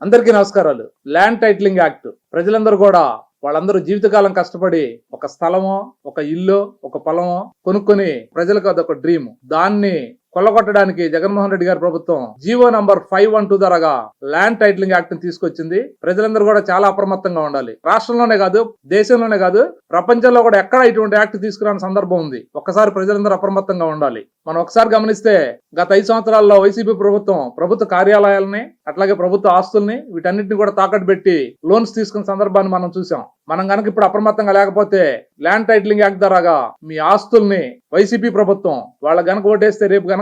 అందరికీ నమస్కారాలు. Land titling act ప్రజలందరూ కూడా వాళ్ళందరూ జీవితకాలం కష్టపడి ఒక స్థలమో, ఒక ఇల్లు, ఒక పొలమో కొనుక్కొని ప్రజలకు అదొక డ్రీమ్. దాన్ని కొల్లగొట్టడానికి జగన్మోహన్ రెడ్డి గారి ప్రభుత్వం జీవో నంబర్ 512 ద్వారాగా ల్యాండ్ టైటిలింగ్ యాక్ట్ ని తీసుకొచ్చింది. ప్రజలందరూ కూడా చాలా అప్రమత్తంగా ఉండాలి. రాష్ట్రంలోనే కాదు, దేశంలోనే కాదు, ప్రపంచంలో కూడా ఎక్కడ ఇటువంటి యాక్ట్ తీసుకురాని సందర్భం ఉంది. ఒక్కసారి ప్రజలందరూ అప్రమత్తంగా ఉండాలి. మనం ఒకసారి గమనిస్తే గత 5 సంవత్సరాల్లో వైసీపీ ప్రభుత్వం ప్రభుత్వ కార్యాలయాలని, అట్లాగే ప్రభుత్వ ఆస్తుల్ని, వీటన్నిటిని కూడా తాకట్టు పెట్టి లోన్స్ తీసుకున్న సందర్భాన్ని మనం చూసాం. మనం గనక ఇప్పుడు అప్రమత్తంగా లేకపోతే ల్యాండ్ టైటిలింగ్ యాక్ట్ ద్వారాగా మీ ఆస్తుల్ని వైసీపీ ప్రభుత్వం వాళ్ళ గనక ఓటేస్తే, రేపు గనక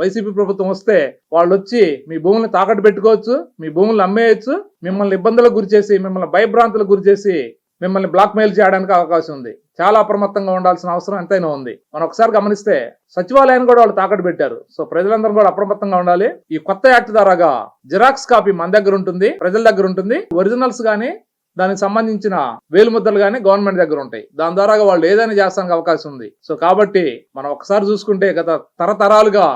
వైసీపీ ప్రభుత్వం వస్తే వాళ్ళు వచ్చి మీ భూముల్ని తాకట్టు పెట్టుకోవచ్చు, మీ భూములను అమ్మేయచ్చు, మిమ్మల్ని ఇబ్బందులకు గురి చేసి, మిమ్మల్ని భయభ్రాంతులకు గురి చేసి, మిమ్మల్ని బ్లాక్ మెయిల్ చేయడానికి అవకాశం ఉంది. చాలా అప్రమత్తంగా ఉండాల్సిన అవసరం ఎంతైనా ఉంది. మనం ఒకసారి గమనిస్తే సచివాలయాన్ని కూడా వాళ్ళు తాకట్టు పెట్టారు. సో ప్రజలందరూ కూడా అప్రమత్తంగా ఉండాలి. ఈ కొత్త యాక్ట్ ద్వారాగా జిరాక్స్ కాపీ మన దగ్గర ఉంటుంది, ప్రజల దగ్గర ఉంటుంది. ఒరిజినల్స్ గానీ దానికి సంబంధించిన వేలుముద్రలు గానీ గవర్నమెంట్ దగ్గర ఉంటాయి. దాని ద్వారా వాళ్ళు ఏదైనా చేస్తానికి అవకాశం ఉంది. సో కాబట్టి మనం ఒకసారి చూసుకుంటే గత తరతరాలుగా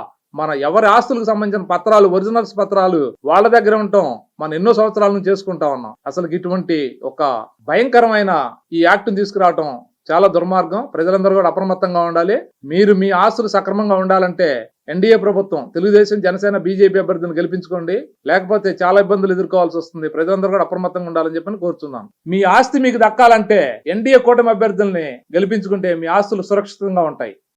మన ఎవరి ఆస్తులకు సంబంధించిన పత్రాలు, ఒరిజినల్స్ పత్రాలు వాళ్ళ దగ్గర ఉంటాం. మనం ఎన్నో సంవత్సరాల నుంచి చేసుకుంటా ఉన్నాం. అసలు ఇటువంటి ఒక భయంకరమైన ఈ యాక్ట్ తీసుకురావటం చాలా దుర్మార్గం. ప్రజలందరూ కూడా అప్రమత్తంగా ఉండాలి. మీరు మీ ఆస్తులు సక్రమంగా ఉండాలంటే ఎన్డీఏ ప్రభుత్వం, తెలుగుదేశం, జనసేన, బీజేపీ అభ్యర్థిని గెలిపించుకోండి. లేకపోతే చాలా ఇబ్బందులు ఎదుర్కోవాల్సి వస్తుంది. ప్రజలందరూ కూడా అప్రమత్తంగా ఉండాలని చెప్పని కోరుతున్నాను. మీ ఆస్తి మీకు దక్కాలంటే ఎన్డీఏ కూటమి అభ్యర్థుల్ని గెలిపించుకుంటే మీ ఆస్తులు సురక్షితంగా ఉంటాయి.